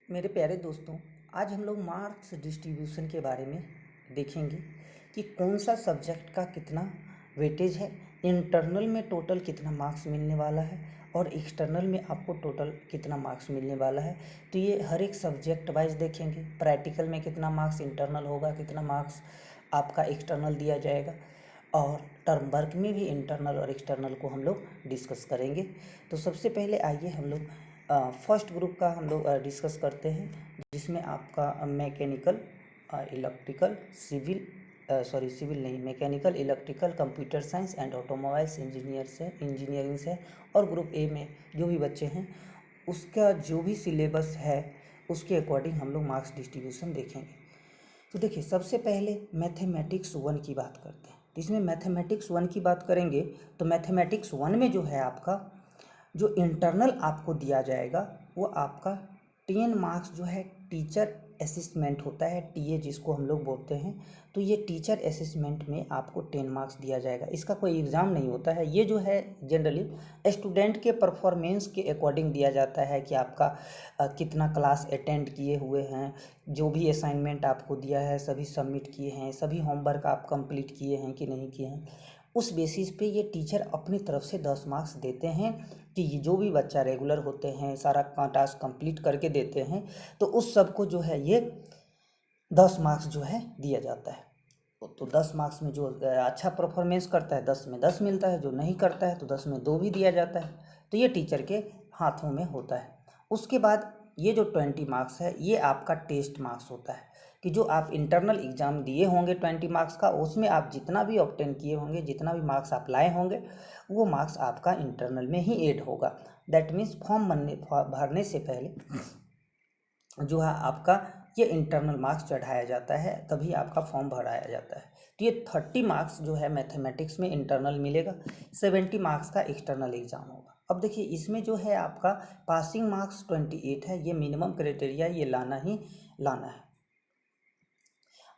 मेरे प्यारे दोस्तों, आज हम लोग मार्क्स डिस्ट्रीब्यूशन के बारे में देखेंगे कि कौन सा सब्जेक्ट का कितना वेटेज है, इंटरनल में टोटल कितना मार्क्स मिलने वाला है और एक्सटर्नल में आपको टोटल कितना मार्क्स मिलने वाला है। तो ये हर एक सब्जेक्ट वाइज देखेंगे। प्रैक्टिकल में कितना मार्क्स इंटरनल होगा, कितना मार्क्स आपका एक्सटर्नल दिया जाएगा, और टर्म वर्क में भी इंटरनल और एक्सटर्नल को हम लोग डिस्कस करेंगे। तो सबसे पहले आइए हम लोग फर्स्ट ग्रुप का हम लोग डिस्कस करते हैं, जिसमें आपका मैकेनिकल, इलेक्ट्रिकल, सिविल नहीं, mechanical, electrical, computer science and automobiles engineering से। और ग्रुप ए में जो भी बच्चे हैं उसका जो भी सिलेबस है उसके अकॉर्डिंग हम लोग मार्क्स डिस्ट्रीब्यूशन देखेंगे। तो देखिए, सबसे पहले मैथमेटिक्स 1 की बात करते हैं। तो इसमें मैथमेटिक्स 1 की बात करेंगे तो मैथमेटिक्स 1 में जो है आपका जो इंटरनल आपको दिया जाएगा वो आपका 10 मार्क्स जो है टीचर असिस्मेंट होता है, टीए जिसको हम लोग बोलते हैं। तो ये टीचर असिस्मेंट में आपको 10 मार्क्स दिया जाएगा। इसका कोई एग्ज़ाम नहीं होता है, ये जो है जनरली स्टूडेंट के परफॉर्मेंस के अकॉर्डिंग दिया जाता है कि आपका कितना क्लास अटेंड किए हुए हैं, जो भी असाइनमेंट आपको दिया है सभी सबमिट किए हैं, सभी होमवर्क आप कंप्लीट किए हैं कि नहीं किए हैं। उस बेसिस पे ये टीचर अपनी तरफ से 10 मार्क्स देते हैं कि ये जो भी बच्चा रेगुलर होते हैं, सारा टास्क कंप्लीट करके देते हैं, तो उस सबको जो है ये 10 मार्क्स जो है दिया जाता है। तो 10 मार्क्स में जो अच्छा परफॉर्मेंस करता है 10 में 10 मिलता है, जो नहीं करता है तो 10 में 2 भी दिया जाता है। तो ये टीचर के हाथों में होता है। उसके बाद ये जो 20 मार्क्स है ये आपका टेस्ट मार्क्स होता है कि जो आप इंटरनल एग्ज़ाम दिए होंगे 20 मार्क्स का, उसमें आप जितना भी ऑब्टेन किए होंगे, जितना भी मार्क्स आप लाए होंगे, वो मार्क्स आपका इंटरनल में ही ऐड होगा। दैट मीन्स फॉर्म भरने से पहले जो है आपका ये इंटरनल मार्क्स चढ़ाया जाता है, तभी आपका फॉर्म भराया जाता है। तो ये 30 मार्क्स जो है मैथमेटिक्स में इंटरनल मिलेगा, 70 मार्क्स का एक्सटर्नल एग्ज़ाम होगा। अब देखिए, इसमें जो है आपका पासिंग मार्क्स 28 है, ये मिनिमम क्राइटेरिया, ये लाना ही लाना है।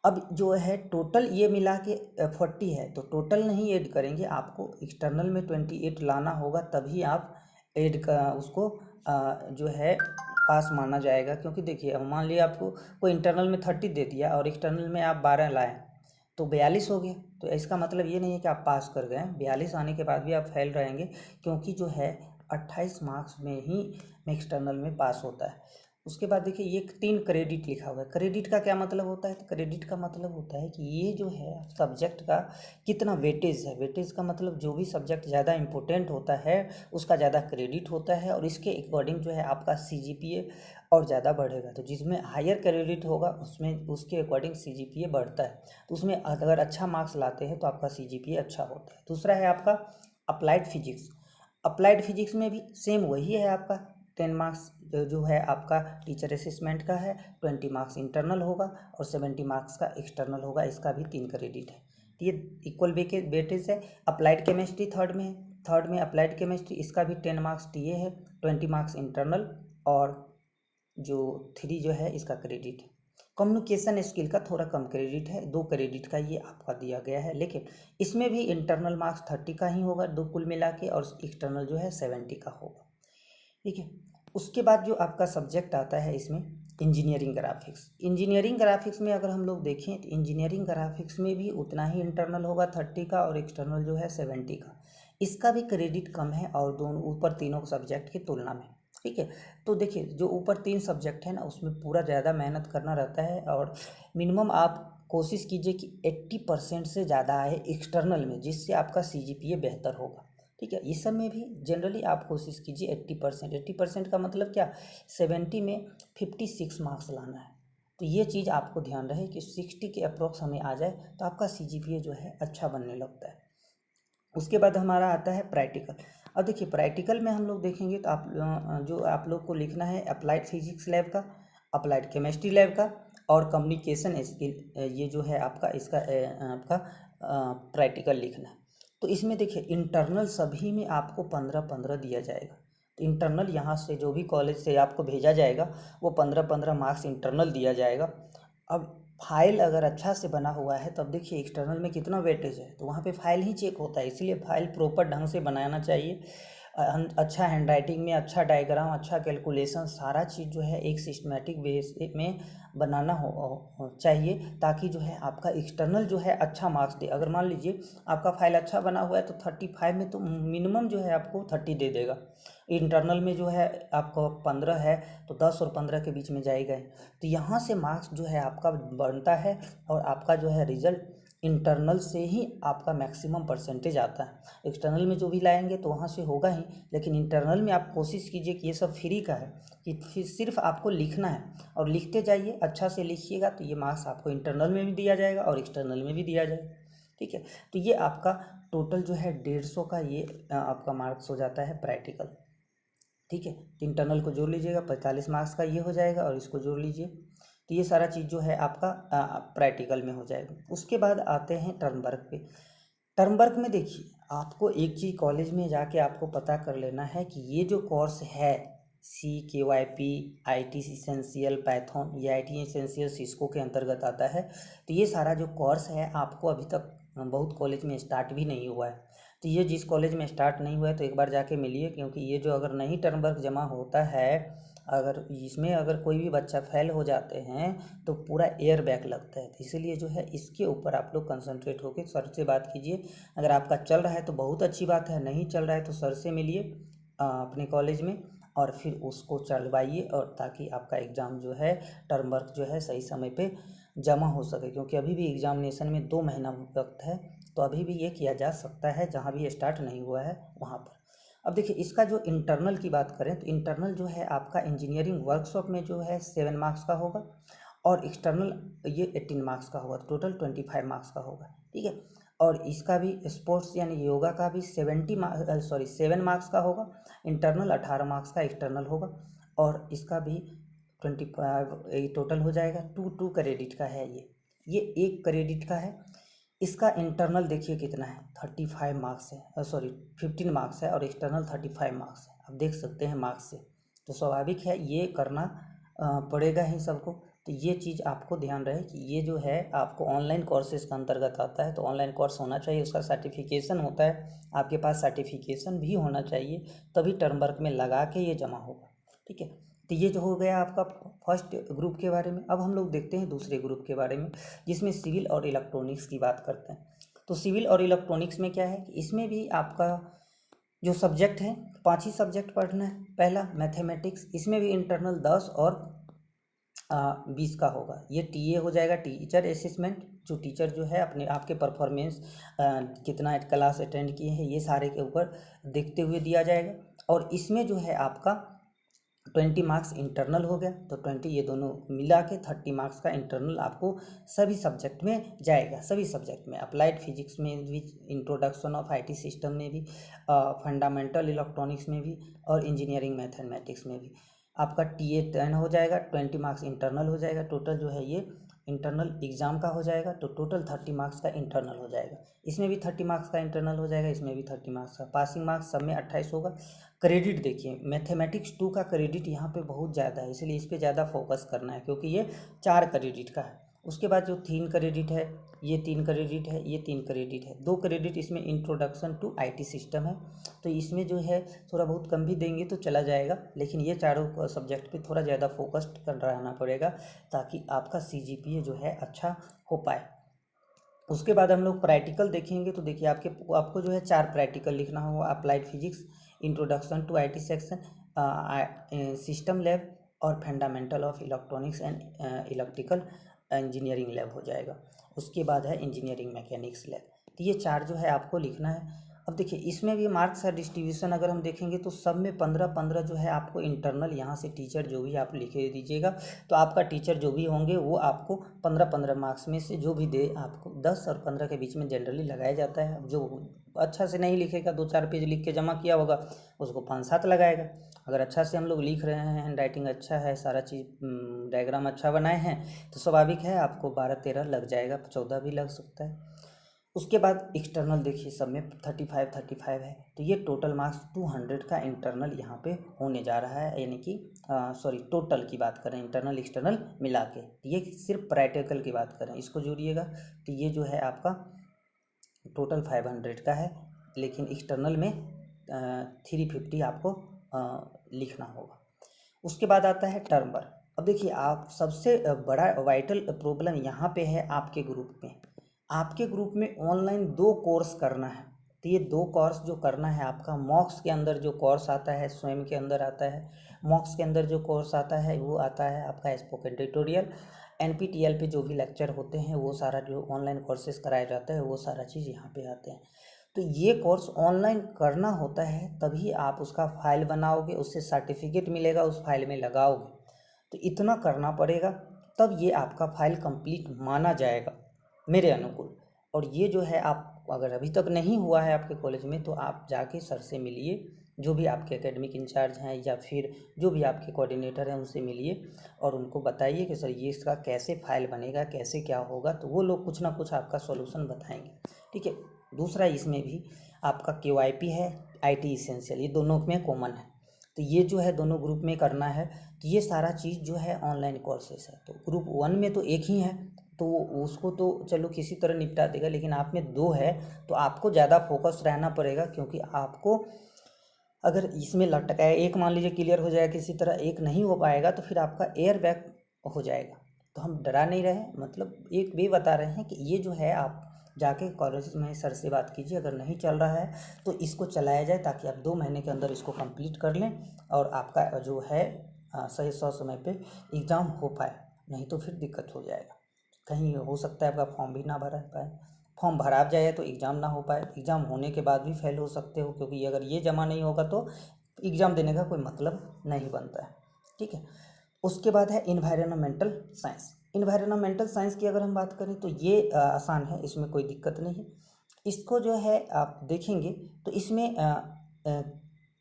अब जो है टोटल ये मिला के 40 है, तो टोटल नहीं ऐड करेंगे, आपको एक्सटर्नल में 28 लाना होगा, तभी आप ऐड का उसको जो है पास माना जाएगा। क्योंकि देखिए, अब मान लिया आपको कोई इंटरनल में 30 दे दिया और एक्सटर्नल में आप 12 लाए तो 42 हो गया। तो इसका मतलब ये नहीं है कि आप पास कर गए, 42 आने के बाद भी आप फेल रहेंगे, क्योंकि जो है 28 मार्क्स में ही एक्सटर्नल में पास होता है। उसके बाद देखिए, ये 3 क्रेडिट लिखा हुआ है। क्रेडिट का क्या मतलब होता है? तो क्रेडिट का मतलब होता है कि ये जो है सब्जेक्ट का कितना वेटेज है। वेटेज का मतलब जो भी सब्जेक्ट ज़्यादा इंपॉर्टेंट होता है उसका ज़्यादा क्रेडिट होता है, और इसके अकॉर्डिंग जो है आपका सीजीपीए और ज़्यादा बढ़ेगा। तो जिसमें हायर क्रेडिट होगा उसमें उसके अकॉर्डिंग सीजीपीए बढ़ता है। तो उसमें अगर अच्छा मार्क्स लाते हैं तो आपका सीजीपीए अच्छा होता है। दूसरा है आपका अप्लाइड फिजिक्स। अप्लाइड फिजिक्स में भी सेम वही है, आपका 10 मार्क्स जो है आपका टीचर असेसमेंट का है, 20 मार्क्स इंटरनल होगा और 70 मार्क्स का एक्सटर्नल होगा। इसका भी 3 क्रेडिट है। तो ये इक्वल वेटेज है। अप्लाइड केमिस्ट्री थर्ड में है। थर्ड में अप्लाइड केमिस्ट्री, इसका भी 10 मार्क्स टीए है, 20 मार्क्स इंटरनल और जो 3 जो है इसका क्रेडिट है। कम्युनिकेशन स्किल का थोड़ा कम क्रेडिट है, 2 क्रेडिट का ये आपका दिया गया है, लेकिन इसमें भी इंटरनल मार्क्स 30 का ही होगा, 2 कुल मिला के, और एक्सटर्नल जो है 70 का होगा। ठीक है। उसके बाद जो आपका सब्जेक्ट आता है इसमें इंजीनियरिंग ग्राफिक्स। इंजीनियरिंग ग्राफिक्स में अगर हम लोग देखें तो इंजीनियरिंग ग्राफिक्स में भी उतना ही इंटरनल होगा 30 का, और एक्सटर्नल जो है 70 का। इसका भी क्रेडिट कम है और दोनों ऊपर तीनों सब्जेक्ट की तुलना में। ठीक है। तो देखिए, जो ऊपर 3 सब्जेक्ट है ना, उसमें पूरा ज़्यादा मेहनत करना रहता है, और मिनिमम आप कोशिश कीजिए कि 80% से ज़्यादा आए एक्सटर्नल में, जिससे आपका सीजीपीए बेहतर होगा। ठीक है। इस सब में भी जनरली आप कोशिश कीजिए 80%। 80% का मतलब क्या, 70 में 56 मार्क्स लाना है। तो ये चीज़ आपको ध्यान रहे कि 60 के अप्रोक्स हमें आ जाए तो आपका सीजीपीए जो है अच्छा बनने लगता है। उसके बाद हमारा आता है प्रैक्टिकल। अब देखिए, प्रैक्टिकल में हम लोग देखेंगे तो आप लोग को लिखना है अप्लाइड फिजिक्स लैब का, अप्लाइड केमिस्ट्री लैब का, और कम्युनिकेशन स्किल, ये जो है आपका इसका आपका प्रैक्टिकल लिखना है। तो इसमें देखिए, इंटरनल सभी में आपको 15-15 दिया जाएगा। तो इंटरनल यहाँ से जो भी कॉलेज से आपको भेजा जाएगा वो 15-15 मार्क्स इंटरनल दिया जाएगा। अब फाइल अगर अच्छा से बना हुआ है तब देखिए एक्सटर्नल में कितना वेटेज है, तो वहाँ पे फाइल ही चेक होता है, इसलिए फाइल प्रॉपर ढंग से बनाना चाहिए। अच्छा हैंडराइटिंग में अच्छा डायग्राम, अच्छा कैलकुलेशन, सारा चीज़ जो है एक सिस्टमेटिक बेस में बनाना चाहिए, ताकि जो है आपका एक्सटर्नल जो है अच्छा मार्क्स दे। अगर मान लीजिए आपका फाइल अच्छा बना हुआ है तो 35 में तो मिनिमम जो है आपको 30 दे देगा। इंटरनल में जो है आपको 15 है तो 10 और 15 के बीच में जाएगा ही। तो यहाँ से मार्क्स जो है आपका बनता है, और आपका जो है रिजल्ट इंटरनल से ही आपका मैक्सिमम परसेंटेज आता है। एक्सटर्नल में जो भी लाएंगे तो वहाँ से होगा ही, लेकिन इंटरनल में आप कोशिश कीजिए कि ये सब फ्री का है, कि फिर सिर्फ आपको लिखना है और लिखते जाइए। अच्छा से लिखिएगा तो ये मार्क्स आपको इंटरनल में भी दिया जाएगा और एक्सटर्नल में भी दिया जाएगा। ठीक है, तो ये आपका टोटल जो है 150 का ये आपका मार्क्स हो जाता है प्रैक्टिकल। ठीक है, तो इंटरनल को जोड़ लीजिएगा, 45 मार्क्स का ये हो जाएगा, और इसको जोड़ लीजिए, तो ये सारा चीज़ जो है आपका प्रैक्टिकल में हो जाएगा। उसके बाद आते हैं टर्म वर्क पे। टर्म वर्क में देखिए, आपको एक चीज़ कॉलेज में जाके आपको पता कर लेना है कि ये जो कोर्स है CKYP IT एसेंशियल पाइथन, ये IT एसेंशियल सिस्को के अंतर्गत आता है। तो ये सारा जो कोर्स है आपको अभी तक बहुत कॉलेज में स्टार्ट भी नहीं हुआ है। तो ये जिस कॉलेज में स्टार्ट नहीं हुआ है तो एक बार जाके मिलिए, क्योंकि ये जो अगर नहीं टर्म वर्क जमा होता है, अगर इसमें अगर कोई भी बच्चा फेल हो जाते हैं तो पूरा एयर बैक लगता है। तो इसीलिए जो है इसके ऊपर आप लोग कंसंट्रेट होकर सर से बात कीजिए। अगर आपका चल रहा है तो बहुत अच्छी बात है, नहीं चल रहा है तो सर से मिलिए अपने कॉलेज में, और फिर उसको चलवाइए, और ताकि आपका एग्ज़ाम जो है टर्म वर्क जो है सही समय पे जमा हो सके। क्योंकि अभी भी एग्जामिनेशन में 2 महीना वक्त है, तो अभी भी ये किया जा सकता है जहाँ भी स्टार्ट नहीं हुआ है वहाँ पर। अब देखिए, इसका जो इंटरनल की बात करें तो इंटरनल जो है आपका इंजीनियरिंग वर्कशॉप में जो है 7 मार्क्स का होगा, और एक्सटर्नल ये 18 मार्क्स का होगा, तो टोटल 25 मार्क्स का होगा। ठीक है, और इसका भी स्पोर्ट्स यानी योगा का भी 7 मार्क्स का होगा। इंटरनल 18 मार्क्स का एक्सटर्नल होगा, और इसका भी 25 टोटल हो जाएगा। 2 क्रेडिट का है ये 1 क्रेडिट का है। इसका इंटरनल देखिए कितना है, 35 मार्क्स है, 15 मार्क्स है, और एक्सटर्नल 35 मार्क्स है। आप देख सकते हैं मार्क्स से, तो स्वाभाविक है ये करना पड़ेगा ही सबको। तो ये चीज़ आपको ध्यान रहे कि ये जो है आपको ऑनलाइन कोर्सेज का अंतर्गत आता है, तो ऑनलाइन कोर्स होना चाहिए, उसका सर्टिफिकेशन होता है, आपके पास सर्टिफिकेशन भी होना चाहिए, तभी टर्म वर्क में लगा के ये जमा होगा। ठीक है, तो ये जो हो गया आपका फर्स्ट ग्रुप के बारे में। अब हम लोग देखते हैं दूसरे ग्रुप के बारे में, जिसमें सिविल और इलेक्ट्रॉनिक्स की बात करते हैं। तो सिविल और इलेक्ट्रॉनिक्स में क्या है कि इसमें भी आपका जो सब्जेक्ट है 5 ही सब्जेक्ट पढ़ना है। पहला मैथमेटिक्स, इसमें भी इंटरनल 10 और 20 का होगा। ये TA हो जाएगा, टीचर असेसमेंट, जो टीचर जो है अपने आपके परफॉर्मेंस कितना क्लास अटेंड किए हैं ये सारे के ऊपर देखते हुए दिया जाएगा। और इसमें जो है आपका 20 मार्क्स इंटरनल हो गया, तो 20 ये दोनों मिला के 30 मार्क्स का इंटरनल आपको सभी सब्जेक्ट में जाएगा। सभी सब्जेक्ट में, अप्लाइड फिजिक्स में भी, इंट्रोडक्शन ऑफ IT सिस्टम में भी, फंडामेंटल इलेक्ट्रॉनिक्स में भी, और इंजीनियरिंग मैथमेटिक्स में भी आपका TA 10 हो जाएगा। 20 मार्क्स इंटरनल हो जाएगा। टोटल जो है ये इंटरनल एग्ज़ाम का हो जाएगा, तो टोटल 30 मार्क्स का इंटरनल हो जाएगा। इसमें भी 30 मार्क्स का इंटरनल हो जाएगा, इसमें भी 30 मार्क्स का। पासिंग मार्क्स सब में 28 होगा। क्रेडिट देखिए, मैथमेटिक्स 2 का क्रेडिट यहाँ पे बहुत ज़्यादा है, इसलिए इस पर ज़्यादा फोकस करना है, क्योंकि ये 4 क्रेडिट का है। उसके बाद जो 3 क्रेडिट है, ये 3 क्रेडिट है, ये 3 क्रेडिट है। 2 क्रेडिट इसमें इंट्रोडक्शन टू IT सिस्टम है, तो इसमें जो है थोड़ा बहुत कम भी देंगे तो चला जाएगा, लेकिन ये चारों सब्जेक्ट पे थोड़ा ज़्यादा फोकस्ड कर रहना पड़ेगा, ताकि आपका CGPA जो है अच्छा हो पाए। उसके बाद हम लोग प्रैक्टिकल देखेंगे, तो देखिए आपको जो है 4 प्रैक्टिकल लिखना होगा। Applied physics, introduction to IT section, system lab, और fundamental of electronics and electrical engineering lab हो जाएगा। उसके बाद है इंजीनियरिंग मैकेनिक्स लैब। तो ये 4 जो है आपको लिखना है। अब देखिए, इसमें भी मार्क्स का डिस्ट्रीब्यूशन अगर हम देखेंगे तो सब में 15-15 जो है आपको इंटरनल, यहाँ से टीचर जो भी आप लिखे दीजिएगा, तो आपका टीचर जो भी होंगे वो आपको 15-15 मार्क्स में से जो भी दे, आपको 10 और 15 के बीच में जनरली लगाया जाता है। अब जो अच्छा से नहीं लिखेगा, 2-4 पेज लिख के जमा किया होगा, उसको 5-7 लगाएगा। अगर अच्छा से हम लोग लिख रहे हैं, हैंड राइटिंग अच्छा है, सारा चीज़ डायग्राम अच्छा बनाए हैं, तो स्वाभाविक है आपको 12-13 लग जाएगा, 14 भी लग सकता है। उसके बाद एक्सटर्नल देखिए, सब में 35 है, तो ये टोटल मार्क्स 200 का इंटरनल यहाँ पे होने जा रहा है, यानी कि टोटल की बात करें, इंटरनल एक्सटर्नल मिला के। ये सिर्फ प्रैक्टिकल की बात करें, इसको जोड़िएगा, तो ये जो है आपका टोटल 500 का है, लेकिन एक्सटर्नल में 350 आपको लिखना होगा। उसके बाद आता है टर्म वर्क। अब देखिए, आप सबसे बड़ा वाइटल प्रॉब्लम यहाँ पे है आपके ग्रुप में। आपके ग्रुप में ऑनलाइन 2 कोर्स करना है। तो ये 2 कोर्स जो करना है आपका, मॉक्स के अंदर जो कोर्स आता है, स्वयं के अंदर आता है। मॉक्स के अंदर जो कोर्स आता है वो आता है आपका स्पोकन ट्यूटोरियल। NPTEL पे जो भी लेक्चर होते हैं, वो सारा जो ऑनलाइन कोर्सेज कराया जाता है, वो सारा चीज़ यहाँ पे आते हैं। तो ये कोर्स ऑनलाइन करना होता है, तभी आप उसका फाइल बनाओगे, उससे सर्टिफिकेट मिलेगा, उस फाइल में लगाओगे। तो इतना करना पड़ेगा, तब ये आपका फाइल कंप्लीट माना जाएगा मेरे अनुकूल। और ये जो है, आप अगर अभी तक नहीं हुआ है आपके कॉलेज में, तो आप जाके सर से मिलिए, जो भी आपके एकेडमिक इंचार्ज हैं या फिर जो भी आपके कोऑर्डिनेटर हैं, उनसे मिलिए और उनको बताइए कि सर ये इसका कैसे फाइल बनेगा, कैसे क्या होगा। तो वो लोग कुछ ना कुछ आपका सॉल्यूशन बताएंगे, ठीक है। दूसरा, इसमें भी आपका QIP है, IT इसेंशियल, ये दोनों में कॉमन है। तो ये जो है दोनों ग्रुप में करना है। तो ये सारा चीज़ जो है ऑनलाइन कोर्सेस है। तो ग्रुप 1 में तो एक ही है, तो उसको तो चलो किसी तरह निपटा देगा, लेकिन आप में 2 है, तो आपको ज़्यादा फोकस रहना पड़ेगा। क्योंकि आपको अगर इसमें लटका है, एक मान लीजिए क्लियर हो जाएगा किसी तरह, एक नहीं हो पाएगा, तो फिर आपका एयर बैग हो जाएगा। तो हम डरा नहीं रहे, मतलब एक वे बता रहे हैं कि ये जो है, आप जाके कॉलेज में सर से बात कीजिए। अगर नहीं चल रहा है तो इसको चलाया जाए, ताकि आप 2 महीने के अंदर इसको कंप्लीट कर लें और आपका जो है सही समय पे एग्ज़ाम हो पाए। नहीं तो फिर दिक्कत हो जाएगा, कहीं हो सकता है आपका फॉर्म भी ना भरा पाए, फॉर्म भरा जाए तो एग्ज़ाम ना हो पाए, एग्ज़ाम होने के बाद भी फेल हो सकते हो। क्योंकि अगर ये जमा नहीं होगा तो एग्ज़ाम देने का कोई मतलब नहीं बनता है, ठीक है। उसके बाद है इन्वायरमेंटल साइंस। इन्वायरमेंटल साइंस की अगर हम बात करें तो ये आसान है, इसमें कोई दिक्कत नहीं है। इसको जो है आप देखेंगे तो इसमें अ,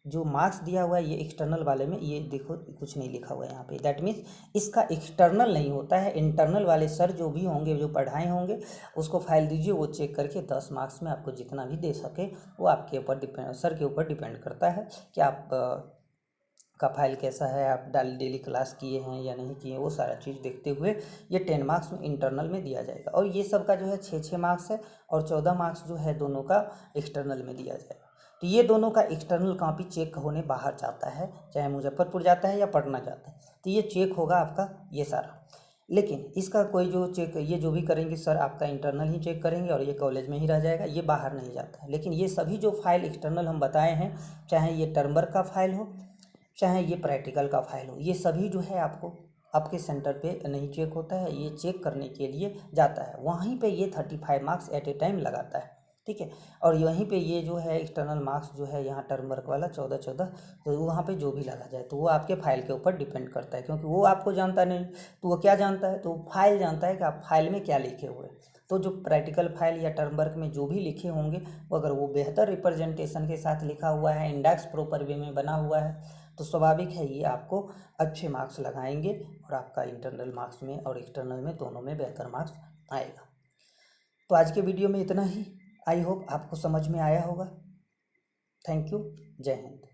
जो मार्क्स दिया हुआ है ये एक्सटर्नल वाले में, ये देखो कुछ नहीं लिखा हुआ है यहाँ पे। दैट मीन्स इसका एक्सटर्नल नहीं होता है। इंटरनल वाले सर जो भी होंगे, जो पढ़ाए होंगे, उसको फाइल दीजिए, वो चेक करके 10 मार्क्स में आपको जितना भी दे सके, वो आपके ऊपर डिपेंड, सर के ऊपर डिपेंड करता है कि आप का फाइल कैसा है, आप डेली क्लास किए हैं या नहीं किए, वो सारा चीज़ देखते हुए ये 10 मार्क्स में इंटरनल में दिया जाएगा। और ये सब का जो है 6 मार्क्स है, और 14 मार्क्स जो है दोनों का एक्सटर्नल में दिया जाएगा। तो ये दोनों का एक्सटर्नल कॉपी चेक होने बाहर जाता है, चाहे मुजफ्फरपुर जाता है या पटना जाता है, तो ये चेक होगा आपका ये सारा। लेकिन इसका कोई जो चेक, ये जो भी करेंगे सर, आपका इंटरनल ही चेक करेंगे और ये कॉलेज में ही रह जाएगा, ये बाहर नहीं जाता है। लेकिन ये सभी जो फाइल एक्सटर्नल हम बताए हैं, चाहे ये टर्म वर्क का फाइल हो, चाहे ये प्रैक्टिकल का फाइल हो, ये सभी जो है आपको आपके सेंटर पे नहीं चेक होता है, ये चेक करने के लिए जाता है। वहीं पे ये 35 मार्क्स एट ए टाइम लगाता है, ठीक है। और वहीं पे ये जो है एक्सटर्नल मार्क्स जो है यहाँ टर्म वर्क वाला 14-14, तो वहाँ पे जो भी लगा जाए, तो वो आपके फाइल के ऊपर डिपेंड करता है। क्योंकि वो आपको जानता नहीं, तो वो क्या जानता है, तो फाइल जानता है कि आप फाइल में क्या लिखे हुए। तो जो प्रैक्टिकल फाइल या टर्म वर्क में जो भी लिखे होंगे, वो अगर वो बेहतर रिप्रेजेंटेशन के साथ लिखा हुआ है, इंडेक्स प्रॉपर वे में बना हुआ है, तो स्वाभाविक है ये आपको अच्छे मार्क्स लगाएंगे और आपका इंटरनल मार्क्स में और एक्सटर्नल में दोनों में बेहतर मार्क्स आएगा। तो आज के वीडियो में इतना ही। आई होप आपको समझ में आया होगा। Thank you. जय हिंद।